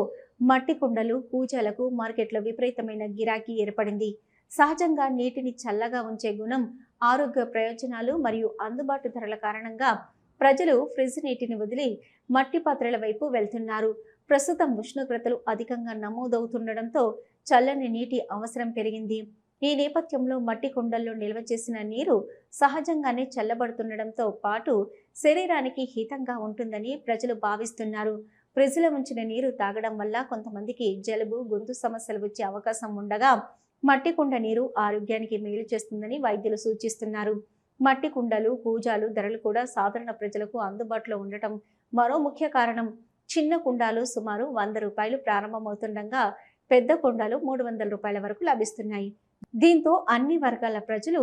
A: మట్టి కుండలు, పూజలకు మార్కెట్లో విపరీతమైన గిరాకీ ఏర్పడింది. సహజంగా నీటిని చల్లగా ఉంచే గుణం, ఆరోగ్య ప్రయోజనాలు మరియు అందుబాటు ధరల కారణంగా ప్రజలు ఫ్రిడ్జ్ నీటిని వదిలి మట్టి పాత్రల వైపు వెళ్తున్నారు. ప్రస్తుతం ఉష్ణోగ్రతలు అధికంగా నమోదవుతుండటంతో చల్లని నీటి అవసరం పెరిగింది. ఈ నేపథ్యంలో మట్టి కుండల్లో నిల్వ చేసిన నీరు సహజంగానే చల్లబడుతుండటంతో పాటు శరీరానికి హితంగా ఉంటుందని ప్రజలు భావిస్తున్నారు. ఫ్రిడ్జ్లో ఉంచిన నీరు తాగడం వల్ల కొంతమందికి జలుబు, గొంతు సమస్యలు వచ్చే అవకాశం ఉండగా మట్టి కుండ నీరు ఆరోగ్యానికి మేలు చేస్తుందని వైద్యులు సూచిస్తున్నారు. మట్టి కుండలు, కూజాలు ధరలు కూడా సాధారణ ప్రజలకు అందుబాటులో ఉండటం మరో ముఖ్య కారణం. చిన్న కుండాలు సుమారు 100 రూపాయలు ప్రారంభమవుతుండగా పెద్ద కుండాలు 300 రూపాయల వరకు లభిస్తున్నాయి. దీంతో అన్ని వర్గాల ప్రజలు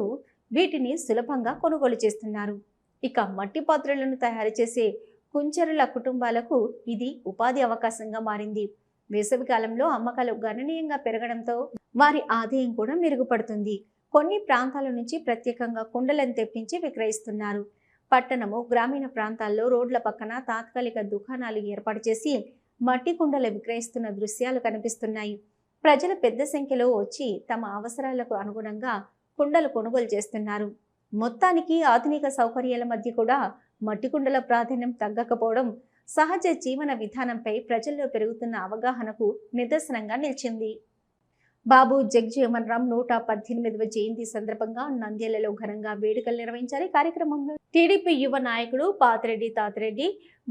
A: వీటిని సులభంగా కొనుగోలు చేస్తున్నారు. ఇక మట్టి పాత్రలను తయారు చేసే కుంచెరుల కుటుంబాలకు ఇది ఉపాధి అవకాశంగా మారింది. వేసవికాలంలో అమ్మకాలు గణనీయంగా పెరగడంతో వారి ఆదాయం కూడా మెరుగుపడుతుంది. కొన్ని ప్రాంతాల నుంచి ప్రత్యేకంగా కుండలను తెప్పించి విక్రయిస్తున్నారు. పట్టణము, గ్రామీణ ప్రాంతాల్లో రోడ్ల పక్కన తాత్కాలిక దుకాణాలు ఏర్పాటు చేసి మట్టి కుండలు విక్రయిస్తున్న దృశ్యాలు కనిపిస్తున్నాయి. ప్రజలు పెద్ద సంఖ్యలో వచ్చి తమ అవసరాలకు అనుగుణంగా కుండలు కొనుగోలు చేస్తున్నారు. మొత్తానికి ఆధునిక సౌకర్యాల మధ్య కూడా మట్టి కుండల ప్రాధాన్యం తగ్గకపోవడం సహజ జీవన విధానంపై ప్రజల్లో పెరుగుతున్న అవగాహనకు నిదర్శనంగా నిలిచింది. బాబు జగ్జీవన్ రామ్ 118వ జయంతి సందర్భంగా నంద్యాలలో ఘనంగా వేడుకలు నిర్వహించారు. కార్యక్రమంలో టీడీపీ యువ నాయకుడు పాతిరెడ్డి తాతిరెడ్డి,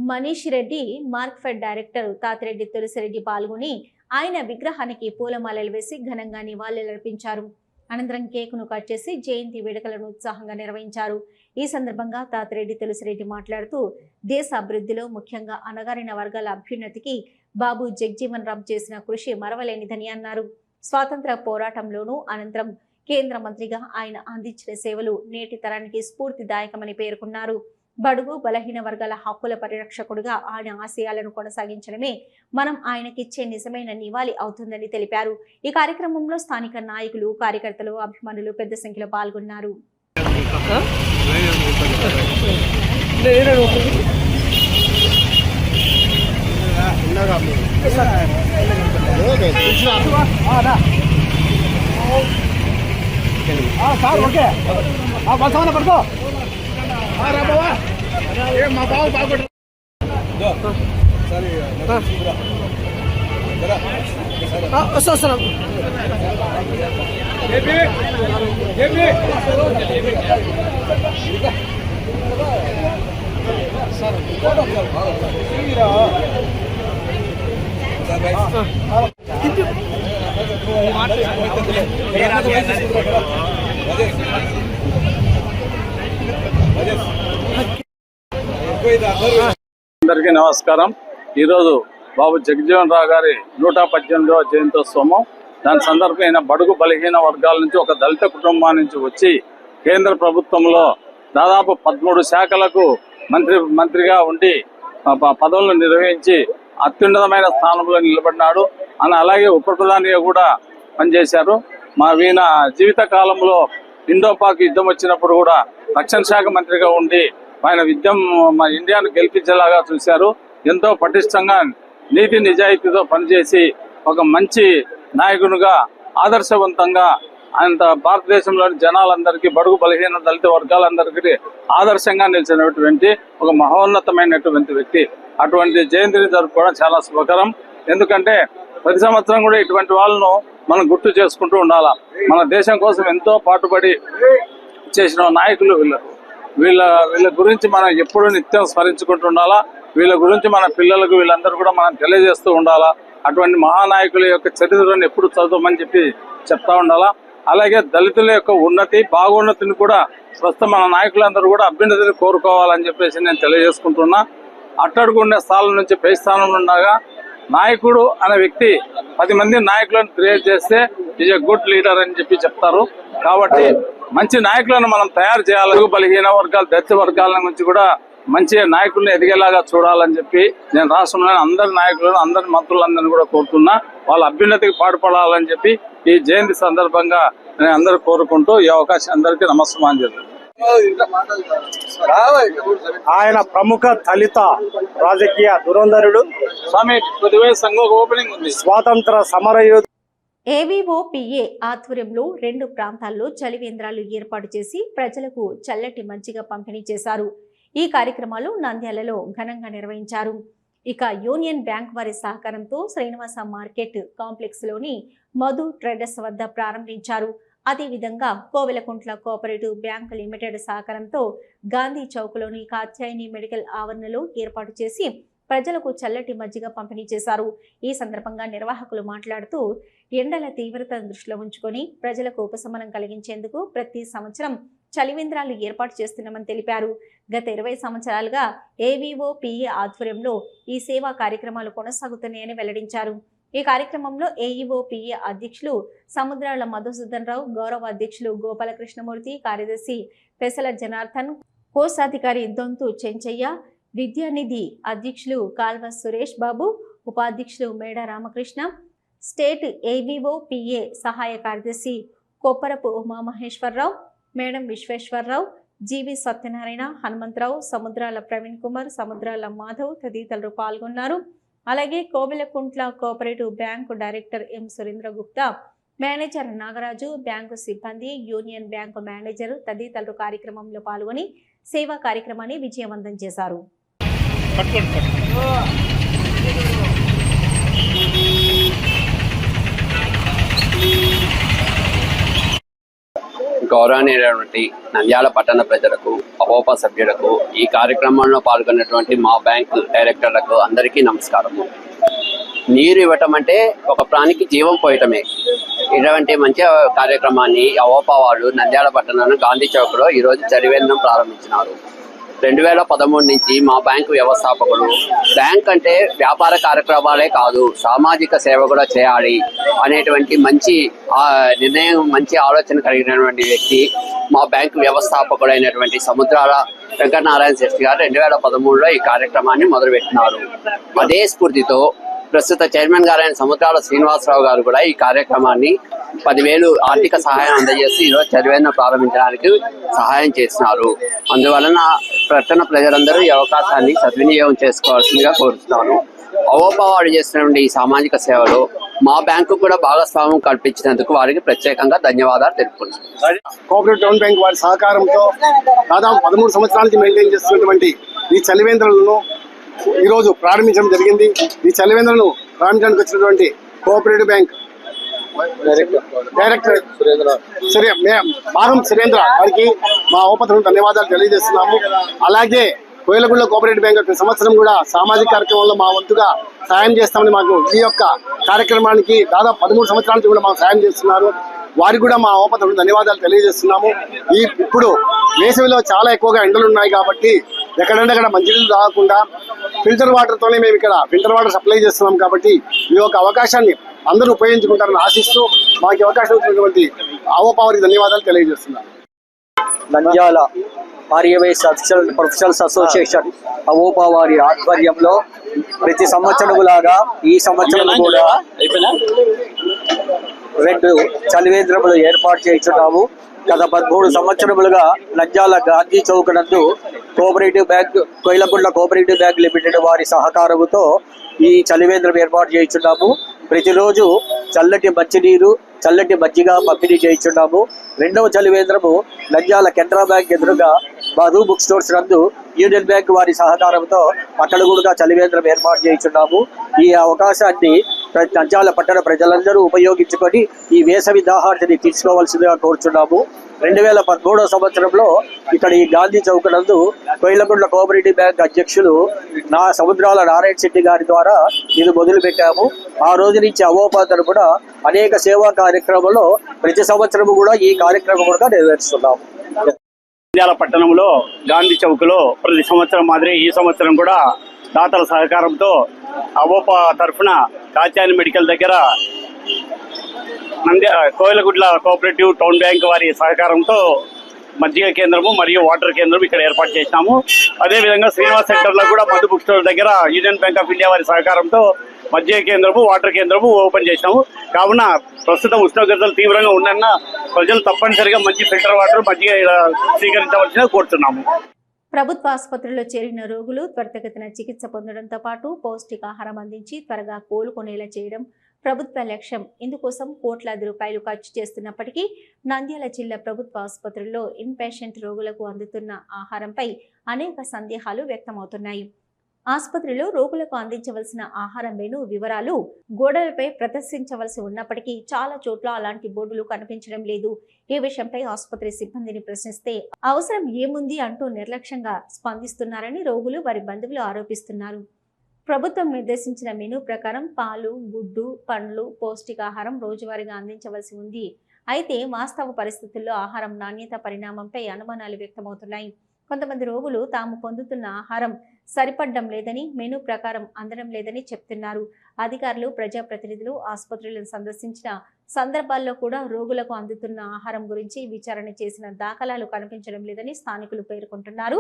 A: మనీష్ రెడ్డి, మార్క్ఫెడ్ డైరెక్టర్ తాతిరెడ్డి తులసిరెడ్డి పాల్గొని ఆయన విగ్రహానికి పూలమాలలు వేసి ఘనంగా నివాళులర్పించారు. అనంతరం కేకును కట్ చేసి జయంతి వేడుకలను ఉత్సాహంగా నిర్వహించారు. ఈ సందర్భంగా తాతిరెడ్డి తులసిరెడ్డి మాట్లాడుతూ దేశ అభివృద్ధిలో ముఖ్యంగా అణగారిన వర్గాల అభ్యున్నతికి బాబు జగ్జీవన్ రామ్ చేసిన కృషి మరవలేనిదని అన్నారు. స్వాతంత్ర పోరాటంలోనూ అనంతరం కేంద్ర మంత్రిగా ఆయన అందించిన సేవలు నేటి తరానికి స్ఫూర్తిదాయకమని పేర్కొన్నారు. బడుగు బలహీన వర్గాల హక్కుల పరిరక్షకుడుగా ఆయన ఆశయాలను కొనసాగించడమే మనం ఆయనకిచ్చే నిజమైన నివాళి అవుతుందని తెలిపారు. ఈ కార్యక్రమంలో స్థానిక నాయకులు, కార్యకర్తలు, అభిమానులు పెద్ద సంఖ్యలో పాల్గొన్నారు.
G: అందరికీ నమస్కారం. ఈరోజు బాబు జగజీవన్ రావు గారి 118వ జయంతోత్సవము. దాని సందర్భమైన బడుగు బలహీన వర్గాల నుంచి ఒక దళిత కుటుంబం నుంచి వచ్చి కేంద్ర ప్రభుత్వంలో దాదాపు 13 శాఖలకు మంత్రిగా ఉండి పదవులను నిర్వహించి అత్యున్నతమైన స్థానంలో నిలబడినాడు. అలాగే ఉప ప్రధానిగా కూడా పనిచేశారు. ఈయన జీవిత కాలంలో ఇండోపాక్ యుద్ధం వచ్చినప్పుడు కూడా రక్షణ శాఖ మంత్రిగా ఉండి ఆయన మా ఇండియాను గెలిపించేలాగా చూశారు. ఎంతో పటిష్టంగా నీతి నిజాయితీతో పనిచేసి ఒక మంచి నాయకునిగా ఆదర్శవంతంగా ఆయన భారతదేశంలోని జనాలందరికీ బడుగు బలహీన దళిత వర్గాలందరికీ ఆదర్శంగా నిలిచినటువంటి ఒక మహోన్నతమైనటువంటి వ్యక్తి. అటువంటి జయంతిని జరుపుకోవడం చాలా శుభకరం. ఎందుకంటే ప్రతి సంవత్సరం కూడా ఇటువంటి వాళ్ళను మనం గుర్తు చేసుకుంటూ ఉండాలా. మన దేశం కోసం ఎంతో పాటుపడి చేసిన నాయకులు వీళ్ళ గురించి మనం ఎప్పుడు నిత్యం స్మరించుకుంటూ ఉండాలా. వీళ్ళ గురించి మన పిల్లలకు వీళ్ళందరూ కూడా మనం తెలియజేస్తూ ఉండాలా. అటువంటి మహానాయకుల యొక్క చరిత్రను ఎప్పుడు చదవమని చెప్తా ఉండాలా. అలాగే దళితుల యొక్క ఉన్నతి బాగోన్నతిని కూడా ప్రస్తుతం మన నాయకులందరూ కూడా అభ్యున్నతిని కోరుకోవాలని చెప్పేసి నేను తెలియజేసుకుంటున్నా. అట్టడుగుండే స్థానం నుంచి పై స్థానంలో ఉండగా నాయకుడు అనే వ్యక్తి 10 మంది నాయకులను క్రియేట్ చేస్తే ఈజ్ ఎ గుడ్ లీడర్ అని చెప్తారు. కాబట్టి మంచి నాయకులను మనం తయారు చేయాలి. బలహీన వర్గాలు దళిత వర్గాల నుంచి కూడా మంచి నాయకులను ఎదిగేలాగా చూడాలని చెప్పి నేను రాష్ట్రంలోని అందరి నాయకులను అందరి మంత్రులందరినీ కూడా కోరుతున్నా. వాళ్ళ అభ్యున్నతికి పాటుపడాలని చెప్పి ఈ జయంతి సందర్భంగా నేను అందరూ కోరుకుంటూ ఈ అవకాశం అందరికీ నమస్కారం.
I: ఆయన ప్రముఖ దళిత రాజకీయ దురంధరుడు.
G: స్వామి సంఘ ఓపెనింగ్ ఉంది.
I: స్వాతంత్ర సమరయోధుడు.
A: ఏవీఓ పిఏ ఆధ్వర్యంలో 2 ప్రాంతాల్లో చలివేంద్రాలు ఏర్పాటు చేసి ప్రజలకు చల్లటి మజ్జిగ పంపిణీ చేశారు. ఈ కార్యక్రమాలు నంద్యాలలో ఘనంగా నిర్వహించారు. ఇక యూనియన్ బ్యాంక్ వారి సహకారంతో శ్రీనివాస మార్కెట్ కాంప్లెక్స్ లోని మధు ట్రేడర్స్ వద్ద ప్రారంభించారు. అదేవిధంగా కోవెలకుంట్ల కోఆపరేటివ్ బ్యాంక్ లిమిటెడ్ సహకారంతో గాంధీ చౌక్లోని కాత్యాయని మెడికల్ ఆవరణలో ఏర్పాటు చేసి ప్రజలకు చల్లటి మజ్జిగ పంపిణీ చేశారు. ఈ సందర్భంగా నిర్వాహకులు మాట్లాడుతూ ఎండల తీవ్రతను దృష్టిలో ఉంచుకొని ప్రజలకు ఉపశమనం కలిగించేందుకు ప్రతి సంవత్సరం చలివేంద్రాలు ఏర్పాటు చేస్తున్నామని తెలిపారు. గత 20 సంవత్సరాలుగా ఏవీఓ పిఏ ఆధ్వర్యంలో ఈ సేవా కార్యక్రమాలు కొనసాగుతున్నాయని వెల్లడించారు. ఈ కార్యక్రమంలో ఏఈఓ పిఏ అధ్యక్షులు సముద్రాల మధుసూదన్ రావు, గౌరవ అధ్యక్షులు గోపాలకృష్ణమూర్తి, కార్యదర్శి పెసల జనార్దన్, కోశాధికారి దొంతు చెంచయ్య, విద్యానిధి అధ్యక్షులు కాల్వ సురేష్ బాబు, ఉపాధ్యక్షులు మేడ రామకృష్ణ, స్టేట్ ఏవీఓ పిఏ సహాయ కార్యదర్శి కొప్పరపు ఉమామహేశ్వరరావు, మేడం విశ్వేశ్వరరావు, జీవి సత్యనారాయణ, హనుమంతరావు, సముద్రాల ప్రవీణ్ కుమార్, సముద్రాల మాధవ్ తదితరులు పాల్గొన్నారు. అలాగే Kovelakuntla cooperative bank director M Surendra Gupta, manager Nagaraju, bank సిబ్బంది, యూనియన్ బ్యాంకు మేనేజర్ తదితరులు కార్యక్రమంలో పాల్గొని సేవా కార్యక్రమాన్ని విజయవంతం చేశారు.
J: గౌరవనీయులైనటువంటి నంద్యాల పట్టణ ప్రజలకు, అపోప సభ్యులకు, ఈ కార్యక్రమంలో పాల్గొన్నటువంటి మా బ్యాంకు డైరెక్టర్లకు అందరికీ నమస్కారము. నీరు ఇవ్వటం అంటే ఒక ప్రాణికి జీవం పోయటమే. ఇటువంటి మంచి కార్యక్రమాన్ని అవోప వాళ్ళు నంద్యాల పట్టణంలో గాంధీ చౌక్లో ఈరోజు చలివేంద్రం ప్రారంభించినారు. 2013 నుంచి మా బ్యాంకు వ్యవస్థాపకుడు బ్యాంక్ అంటే వ్యాపార కార్యక్రమాలే కాదు, సామాజిక సేవ కూడా చేయాలి అనేటువంటి మంచి నిర్ణయం, మంచి ఆలోచన కలిగినటువంటి వ్యక్తి మా బ్యాంకు వ్యవస్థాపకుడైనటువంటి సముద్రాల వెంకటనారాయణ శాస్త్రి గారు 2013లో ఈ కార్యక్రమాన్ని మొదలుపెట్టినారు. అదే స్ఫూర్తితో ప్రస్తుత చైర్మన్ గారైన సముద్రాల శ్రీనివాసరావు గారు కూడా ఈ కార్యక్రమాన్ని 10,000 ఆర్థిక సహాయం అందజేసి ఈరోజు చలివేంద్రం ప్రారంభించడానికి సహాయం చేస్తున్నారు. అందువలన పట్టణ ప్రజలందరూ ఈ అవకాశాన్ని సద్వినియోగం చేసుకోవాల్సిందిగా కోరుతున్నాను. అవోపా వారు చేస్తున్నటువంటి ఈ సామాజిక సేవలో మా బ్యాంకు కూడా భాగస్వామ్యం కల్పించినందుకు వారికి ప్రత్యేకంగా ధన్యవాదాలు తెలుపుకుంటున్నాను.
I: కోఆపరేటివ్ టౌన్ బ్యాంక్ వారి సహకారంతో దాదాపు 13 సంవత్సరాల నుంచి మెయింటైన్ చేస్తున్నటువంటి ఈ చలివేంద్రాలను ఈరోజు ప్రారంభించడం జరిగింది. ఈ చలివేంద్రాలను ప్రారంభించడానికి వచ్చినటువంటి కోఆపరేటివ్ బ్యాంక్ డైరెక్టర్ మారం సురేంద్ర గారికి మా ఓపతను ధన్యవాదాలు తెలియజేస్తున్నాము. అలాగే కోయిలగూడ కోఆపరేటివ్ బ్యాంక్ ప్రతి సంవత్సరం కూడా సామాజిక కార్యక్రమంలో మా వంతుగా సాయం చేస్తామని మాకు ఈ యొక్క కార్యక్రమానికి దాదాపు 13 సంవత్సరాల నుంచి కూడా మాకు సాయం చేస్తున్నారు. వారికి కూడా మా ఓపతను ధన్యవాదాలు తెలియజేస్తున్నాము. ఇప్పుడు వేసవిలో చాలా ఎక్కువగా ఎండలు ఉన్నాయి కాబట్టి ఎక్కడంటే అక్కడ మంచినీళ్ళు తాగకుండా ఫిల్టర్ వాటర్తోనే మేము ఇక్కడ ఫిల్టర్ వాటర్ సప్లై చేస్తున్నాం. కాబట్టి ఈ యొక్క అవకాశాన్ని అందరూ ఉపయోగించుకుంటారని ఆశిస్తూ మాకు అవకాశం ఇచ్చినటువంటి అవోపా వారికి ధన్యవాదాలు తెలియజేస్తున్నాను.
K: నంద్యాల ఆర్యవైస్ ప్రొఫెషనల్స్ అసోసియేషన్ అవోపా వారి ఆధ్వర్యంలో ప్రతి సంవత్సరం లాగా ఈ సంవత్సరం కూడా 2 చలివేంద్రములు ఏర్పాటు చేయించున్నాము. గత 13 సంవత్సరములుగా నంద్యాల గాంధీ చౌక్ నందు cooperative bank Koilkuntla cooperative bank limited వారి సహకారముతో ఈ చలివేంద్రం ఏర్పాటు చేయించున్నాము. ప్రతిరోజు చల్లటి మంచినీరు చల్లటి మజ్జిగ పంపిణీ చేయించున్నాము. 2వ చలివేంద్రము నంద్యాల కెనరా బ్యాంక్ ఎదురుగా మధు బుక్ స్టోర్స్ నందు యూనియన్ బ్యాంక్ వారి సహకారంతో అక్కడ కూడా చలివేంద్రం ఏర్పాటు చేయించున్నాము. ఈ అవకాశాన్ని నంద్యాల పట్టణ ప్రజలందరూ ఉపయోగించుకొని ఈ వేసవి దాహార్తిని తీర్చుకోవాల్సిందిగా కోరుచున్నాము. 2013 సంవత్సరంలో ఇక్కడ ఈ గాంధీ చౌక్ నందు కోయిలగుండ్ల కోఆపరేటివ్ బ్యాంక్ అధ్యక్షులు సముద్రాల నారాయణ శెట్టి గారి ద్వారా ఇది మొదలు పెట్టాము. ఆ రోజు నుంచి అవోపా తరపున అనేక సేవా కార్యక్రమంలో ప్రతి సంవత్సరం కూడా ఈ కార్యక్రమం కూడా నెరవేరుస్తున్నాము.
I: నంద్యాల పట్టణంలో గాంధీ చౌక్లో ప్రతి సంవత్సరం మాదిరి ఈ సంవత్సరం కూడా దాతల సహకారంతో అవోపా తరఫున కాచాని మెడికల్ దగ్గర కోయిలగుడ్ల కోఆపరేటివ్ టౌన్ బ్యాంక్ వారి సహకారంతో మజ్జిగ కేంద్రము మరియు వాటర్ కేంద్రం ఇక్కడ ఏర్పాటు చేసినాము. అదేవిధంగా శ్రీనివాస్ సెంటర్లో కూడా మధు బుక్ స్టోర్ దగ్గర యూనియన్ బ్యాంక్ ఆఫ్ ఇండియా వారి సహకారంతో మజ్జిగ కేంద్రము వాటర్ కేంద్రము ఓపెన్ చేసినాము. కావున ప్రస్తుతం ఉష్ణోగ్రతలు తీవ్రంగా ఉన్నన్న ప్రజలు తప్పనిసరిగా మంచి ఫిల్టర్ వాటర్ మజ్జిగ స్వీకరించవలసిన కోరుతున్నాము.
A: ప్రభుత్వ ఆసుపత్రిలో చేరిన రోగులు త్వరితగతిన చికిత్స పొందడంతో పాటు పౌష్టికాహారం అందించి త్వరగా కోలుకునేలా చేయడం ప్రభుత్వ లక్ష్యం. ఇందుకోసం కోట్లాది రూపాయలు ఖర్చు చేస్తున్నప్పటికీ నంద్యాల జిల్లా ప్రభుత్వ ఆసుపత్రుల్లో ఇన్పేషెంట్ రోగులకు అందుతున్న ఆహారంపై అనేక సందేహాలు వ్యక్తమవుతున్నాయి. ఆసుపత్రిలో రోగులకు అందించవలసిన ఆహారం మెనూ వివరాలు గోడలపై ప్రదర్శించవలసి ఉన్నప్పటికీ చాలా చోట్ల అలాంటి బోర్డులు కనిపించడం లేదు. ఈ విషయంపై ఆసుపత్రి సిబ్బందిని ప్రశ్నిస్తే అవసరం ఏముంది అంటూ నిర్లక్ష్యంగా స్పందిస్తున్నారని రోగులు వారి బంధువులు ఆరోపిస్తున్నారు. ప్రభుత్వం నిర్దేశించిన మెనూ ప్రకారం పాలు, గుడ్డు, పండ్లు, పౌష్టికాహారం రోజువారీగా అందించవలసి ఉంది. అయితే వాస్తవ పరిస్థితుల్లో ఆహారం నాణ్యత పరిణామంపై అనుమానాలు వ్యక్తమవుతున్నాయి. కొంతమంది రోగులు తాము పొందుతున్న ఆహారం సరిపడడం లేదని, మెనూ ప్రకారం అందడం లేదని చెప్తున్నారు. అధికారులు, ప్రజాప్రతినిధులు ఆసుపత్రులను సందర్శించిన సందర్భాల్లో కూడా రోగులకు అందుతున్న ఆహారం గురించి విచారణ చేసిన దాఖలాలు కనిపించడం లేదని స్థానికులు పేర్కొంటున్నారు.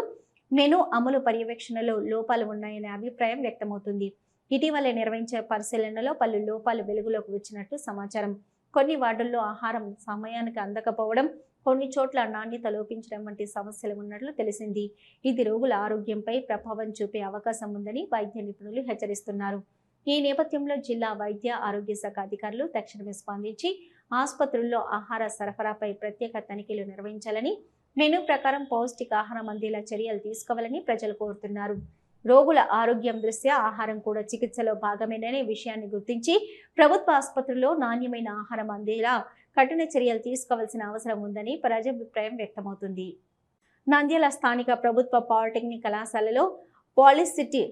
A: మెనూ అమలు పర్యవేక్షణలో లోపాలు ఉన్నాయనే అభిప్రాయం వ్యక్తమవుతుంది. ఇటీవలే నిర్వహించే పరిశీలనలో పలు లోపాలు వెలుగులోకి వచ్చినట్టు సమాచారం. కొన్ని వార్డుల్లో ఆహారం సమయానికి అందకపోవడం, కొన్ని చోట్ల నాణ్యత లోపించడం వంటి సమస్యలు ఉన్నట్లు తెలిసింది. ఇది రోగుల ఆరోగ్యంపై ప్రభావం చూపే అవకాశం ఉందని వైద్య నిపుణులు హెచ్చరిస్తున్నారు. ఈ నేపథ్యంలో జిల్లా వైద్య ఆరోగ్య శాఖ అధికారులు తక్షణమే స్పందించి ఆసుపత్రుల్లో ఆహార సరఫరాపై ప్రత్యేక తనిఖీలు నిర్వహించాలని, మెనూ ప్రకారం పౌష్టికాహారం అందేలా చర్యలు తీసుకోవాలని ప్రజలు కోరుతున్నారు. రోగుల ఆరోగ్యం దృష్ట్యా ఆహారం కూడా చికిత్సలో భాగమేననే విషయాన్ని గుర్తించి ప్రభుత్వ ఆసుపత్రుల్లో నాణ్యమైన ఆహారం అందేలా కఠిన చర్యలు తీసుకోవాల్సిన అవసరం ఉందని ప్రజాభిప్రాయం వ్యక్తమవుతుంది. నంద్యాల స్థానిక ప్రభుత్వ పాలిటెక్నిక్ కళాశాలలో పాలిసిటీ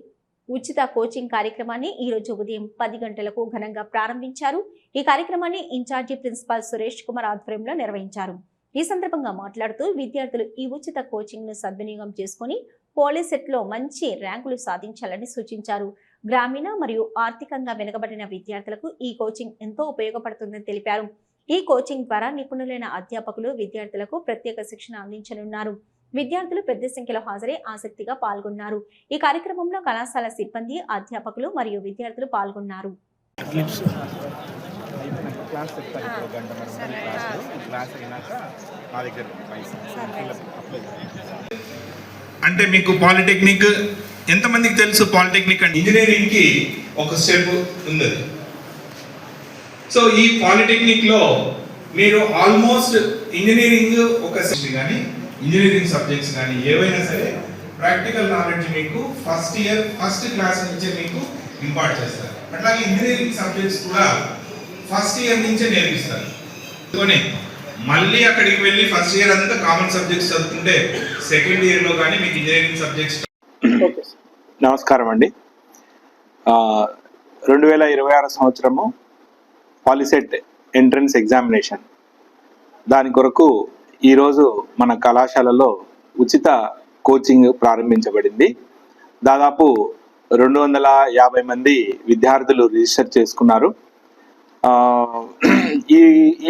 A: ఉచిత కోచింగ్ కార్యక్రమాన్ని ఈరోజు ఉదయం 10 గంటలకు ఘనంగా ప్రారంభించారు. ఈ కార్యక్రమాన్ని ఇన్ఛార్జి ప్రిన్సిపాల్ సురేష్ కుమార్ ఆధ్వర్యంలో నిర్వహించారు. ఈ సందర్భంగా మాట్లాడుతూ విద్యార్థులు ఈ ఉచిత కోచింగ్ ను సద్వినియోగం చేసుకుని పాలిసెట్లో మంచి ర్యాంకులు సాధించాలని సూచించారు. గ్రామీణ మరియు ఆర్థికంగా వెనుకబడిన విద్యార్థులకు ఈ కోచింగ్ ఎంతో ఉపయోగపడుతుందని తెలిపారు. ఈ కోచింగ్ ద్వారా నిపుణులైన అధ్యాపకులు విద్యార్థులకు ప్రత్యేక శిక్షణ అందించనున్నారు. విద్యార్థులు పెద్ద సంఖ్యలో హాజరై ఆసక్తిగా పాల్గొన్నారు. ఈ కార్యక్రమంలో కళాశాల సిబ్బంది, అధ్యాపకులు మరియు విద్యార్థులు పాల్గొన్నారు.
L: అంటే మీకు పాలిటెక్నిక్ ఎంతమందికి తెలుసు? పాలిటెక్నిక్ అంటే ఇంజనీరింగ్కి ఒక స్టెప్ ఉంది. సో ఈ పాలిటెక్నిక్లో మీరు ఆల్మోస్ట్ ఇంజనీరింగ్ ఒక కానీ ఇంజనీరింగ్ సబ్జెక్ట్స్ కానీ ఏవైనా సరే ప్రాక్టికల్ నాలెడ్జ్ మీకు ఫస్ట్ ఇయర్ ఫస్ట్ క్లాస్ నుంచే మీకు ఇంపార్ట్ చేస్తారు. అట్లాగే ఇంజనీరింగ్ సబ్జెక్ట్స్ కూడా ఫస్ట్ ఇయర్ నుంచే నేర్పిస్తారు. మళ్ళీ అక్కడికి వెళ్ళి ఫస్ట్ ఇయర్ అంతా కామన్ సబ్జెక్ట్స్ చదువుకుంటే సెకండ్ ఇయర్లో కానీ మీకు ఇంజనీరింగ్ సబ్జెక్ట్స్.
M: నమస్కారం అండి. 2026 సంవత్సరము పాలిసెట్ ఎంట్రన్స్ ఎగ్జామినేషన్ దాని కొరకు ఈరోజు మన కళాశాలలో ఉచిత కోచింగ్ ప్రారంభించబడింది. దాదాపు 250 మంది విద్యార్థులు రిజిస్టర్ చేసుకున్నారు.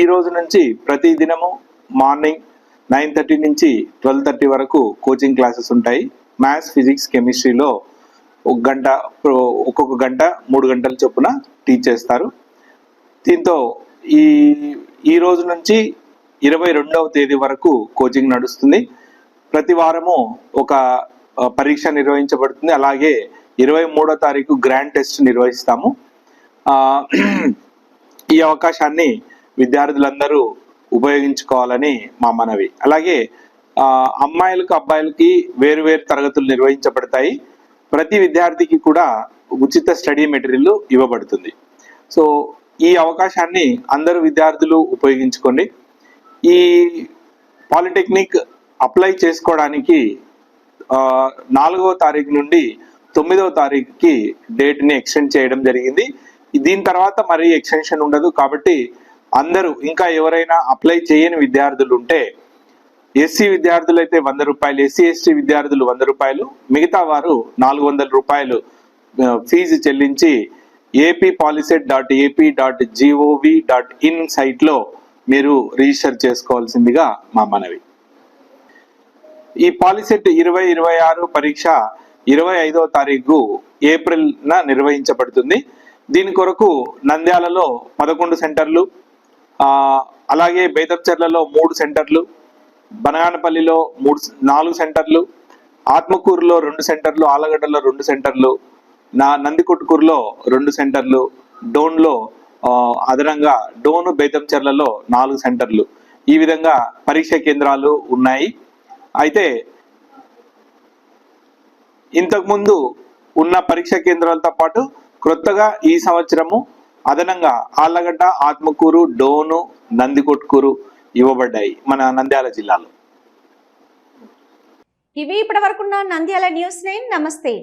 M: ఈ రోజు నుంచి ప్రతి దినము మార్నింగ్ 9:30 నుంచి 12:30 వరకు కోచింగ్ క్లాసెస్ ఉంటాయి. మ్యాథ్స్, ఫిజిక్స్, కెమిస్ట్రీలో ఒక్కొక్క గంట 3 గంటల చొప్పున టీచ్ చేస్తారు. దీంతో ఈ రోజు నుంచి 22వ తేదీ వరకు కోచింగ్ నడుస్తుంది. ప్రతి వారము ఒక పరీక్ష నిర్వహించబడుతుంది. అలాగే 23వ తారీఖు గ్రాండ్ టెస్ట్ నిర్వహిస్తాము. ఈ అవకాశాన్ని విద్యార్థులందరూ ఉపయోగించుకోవాలని మా మనవి. అలాగే అమ్మాయిలకు అబ్బాయిలకి వేరు తరగతులు నిర్వహించబడతాయి. ప్రతి విద్యార్థికి కూడా ఉచిత స్టడీ మెటీరియల్ ఇవ్వబడుతుంది. సో ఈ అవకాశాన్ని అందరూ విద్యార్థులు ఉపయోగించుకోండి. ఈ పాలిటెక్నిక్ అప్లై చేసుకోవడానికి 4వ తారీఖు నుండి 9వ తారీఖుకి డేట్ని ఎక్స్టెండ్ చేయడం జరిగింది. దీని తర్వాత మరీ ఎక్స్టెన్షన్ ఉండదు. కాబట్టి అందరూ ఇంకా ఎవరైనా అప్లై చేయని విద్యార్థులు ఉంటే, ఎస్సీ విద్యార్థులు అయితే 100 రూపాయలు, ఎస్సీ ఎస్టీ విద్యార్థులు 100 రూపాయలు, మిగతా వారు 400 రూపాయలు ఫీజు చెల్లించి appolicet.ap.gov.in సైట్లో మీరు రిజిస్టర్ చేసుకోవాల్సిందిగా మా మనవి. ఈ పాలిసెట్ 2026 పరీక్ష 25వ తారీఖు ఏప్రిల్న నిర్వహించబడుతుంది. దీని కొరకు నంద్యాలలో 11 సెంటర్లు, అలాగే బేతంచెర్లలో 3 సెంటర్లు, బనగానపల్లిలో 4 సెంటర్లు, ఆత్మకూరులో 2 సెంటర్లు, ఆలగడ్డలో 2 సెంటర్లు, నందికొట్కూరులో 2 సెంటర్లు, డోన్లో అదనంగా డోను బేతంచెర్లలో 4 సెంటర్లు, ఈ విధంగా పరీక్ష కేంద్రాలు ఉన్నాయి. అయితే ఇంతకుముందు ఉన్న పరీక్ష కేంద్రాలతో పాటు క్రొత్తగా ఈ సంవత్సరము అదనంగా ఆళ్లగడ్డ, ఆత్మకూరు, డోను, నందికొట్కూరు ఇవ్వబడ్డాయి మన నంద్యాల జిల్లాలో.
A: ఇవి ఇప్పటివరకున్న నంద్యాల న్యూస్ 9. నమస్తే.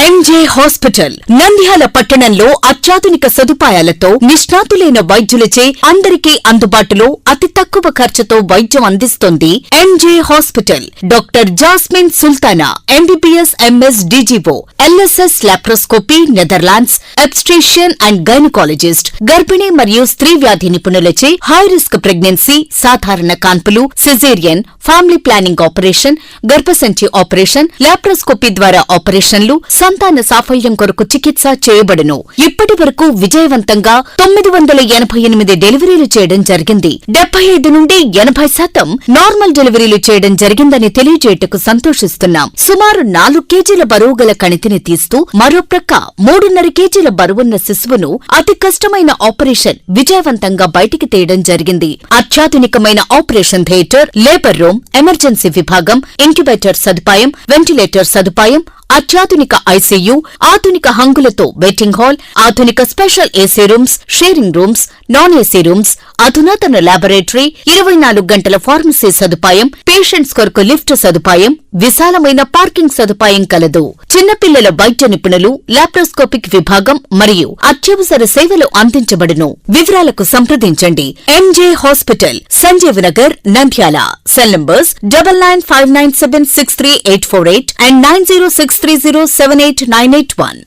N: ఎంజే హాస్పిటల్ నంద్యాల పట్టణంలో అత్యాధునిక సదుపాయాలతో నిష్ణాతులైన వైద్యులచే అందరికీ అందుబాటులో అతి తక్కువ ఖర్చుతో వైద్యం అందిస్తోంది MJ hospital. Doctor Jasmine Sultana MBBS MS DGO, LSS laparoscopy, Netherlands, obstetrician and gynaecologist, గర్భిణీ మరియు స్త్రీ వ్యాధి నిపుణులచే హై రిస్క్ ప్రెగ్నెన్సీ, సాధారణ కాన్పులు, సిజేరియన్, ఫ్యామిలీ ప్లానింగ్ ఆపరేషన్, గర్భసంచి ఆపరేషన్, లాప్రోస్కోపీ ద్వారా ఆపరేషన్లు, సంతాన సాఫల్యం కొరకు చికిత్స చేయబడును. ఇప్పటి వరకు విజయవంతంగా 988 డెలివరీలు చేయడం జరిగింది. 75 నుండి 80% నార్మల్ డెలివరీలు చేయడం జరిగిందని తెలియజేయటకు సంతోషిస్తున్నాం. సుమారు 4 కేజీల బరువు గల కణితిని తీస్తూ మరో ప్రక్క 3.5 కేజీల బరువున్న శిశువును అతి కష్టమైన ఆపరేషన్ విజయవంతంగా బయటికి తీయడం జరిగింది. అత్యాధునికమైన operation theatre, labour room, emergency విభాగం, ఇంక్యుబేటర్ సదుపాయం, వెంటిలేటర్ సదుపాయం, అత్యాధునిక ఐసీయూ, ఆధునిక హంగులతో వెయిటింగ్ హాల్, ఆధునిక special AC rooms, sharing rooms, non AC rooms, అధునాతన ల్యాబొరేటరీ, 24 గంటల ఫార్మసీ సదుపాయం, పేషెంట్స్ కొరకు లిఫ్ట్ సదుపాయం, విశాలమైన పార్కింగ్ సదుపాయం కలదు. చిన్నపిల్లల వైద్య నిపుణులు, లాప్రోస్కోపిక్ విభాగం మరియు అత్యవసర సేవలు అందించబడును. వివరాలకు సంప్రదించండి. MJ hospital, Sanjeev Nagar, Nandyal. Cell numbers 9959763848 and 9063078981.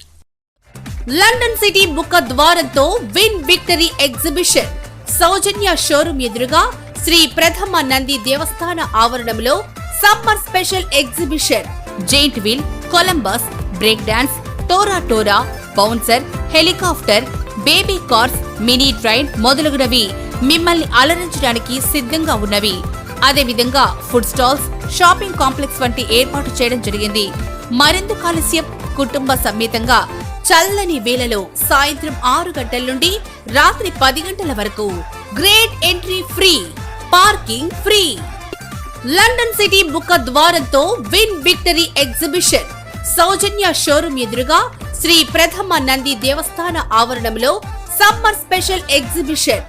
O: London city ముఖద్వారంతో win victory exhibition Sowjanya showroom ఎదురుగా శ్రీ ప్రథమ నంది దేవస్థాన ఆవరణంలో summer special exhibition giant wheel, Columbus, break dance, టోరా, bouncer, helicopter, baby cars, mini train మొదలగునవి మిమ్మల్ని అలరించడానికి సిద్ధంగా ఉన్నవి. అదేవిధంగా ఫుడ్ స్టాల్స్, షాపింగ్ కాంప్లెక్స్ వంటి ఏర్పాటు చేయడం జరిగింది. మరెందుకు ఆలస్యం? కుటుంబ సమేతంగా చల్లని వేళలో సాయంత్రం 6 గంటల నుండి రాత్రి 10 గంటల వరకు great entry free, parking free. London city ముఖ ద్వారంతో win victory exhibition Sowjanya showroom ఎదురుగా శ్రీ ప్రథమ నంది దేవస్థాన ఆవరణంలో సమ్మర్ స్పెషల్ ఎగ్జిబిషన్